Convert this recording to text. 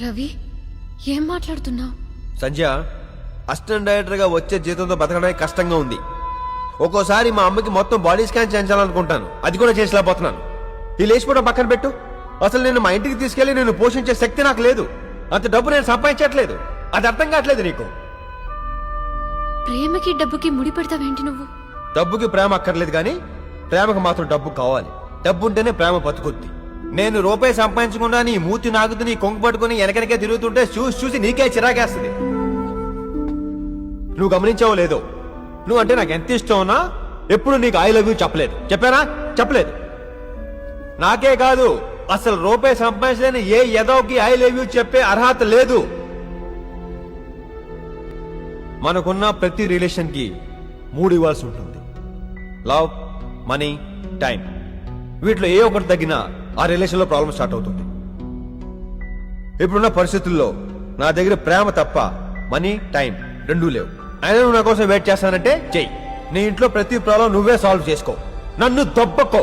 రవి, ఏం మాట్లాడుతున్నావు? సంధ్య, అసిస్టెంట్ డైరెక్టర్గా వచ్చే జీతంతో బతకడమే కష్టంగా ఉంది. ఒక్కోసారి మా అమ్మకి మొత్తం బాడీ స్కాన్ చేయించాలనుకుంటాను, అది కూడా చేసేలేకపోతున్నాను. ఈ లేచిపోవడం పక్కన పెట్టు. అసలు నేను మా ఇంటికి తీసుకెళ్లి నేను పోషించే శక్తి నాకు లేదు. అంత డబ్బు నేను సంపాదించట్లేదు. అది అర్థం కావట్లేదు నీకు. ప్రేమకి డబ్బుకి ముడి పెడతావేంటి నువ్వు? డబ్బుకి ప్రేమ అక్కర్లేదు, కానీ ప్రేమకు మాత్రం డబ్బు కావాలి. డబ్బు ఉంటేనే ప్రేమ బతుకుద్ది. నేను రూపాయి సంపాదించకుండా నీ మూతి నాగుతూ నీ కొంగు పట్టుకుని వెనకనకే తిరుగుతుంటే చూసి నీకే చిరాకేస్తుంది. నువ్వు గమనించావో లేదో, నువ్వు అంటే నాకు ఎంత ఇష్టమన్నా ఎప్పుడు నీకు ఐ లవ్ యూ చెప్పలేదు. చెప్పానా? చెప్పలేదు. నాకే కాదు, అసలు రూపాయి సంపాదించలేని ఏ ఎదోకి ఐ లవ్ యూ చెప్పే అర్హత లేదు. మనకున్న ప్రతి రిలేషన్ కి 3 ఇవ్వాల్సి ఉంటుంది: లవ్, మనీ, టైం. వీటిలో ఏ ఒకటి తగ్గినా ఆ రిలేషన్ లో ప్రాబ్లం స్టార్ట్ అవుతుంది. ఇప్పుడున్న పరిస్థితుల్లో నా దగ్గర ప్రేమ తప్ప మనీ, టైం రెండూ లేవు. అయినా నువ్వు నా కోసం వెయిట్ చేస్తానంటే చెయ్యి. నీ ఇంట్లో ప్రతి ప్రాబ్లం నువ్వే సాల్వ్ చేసుకో, నన్ను దొబ్బకో.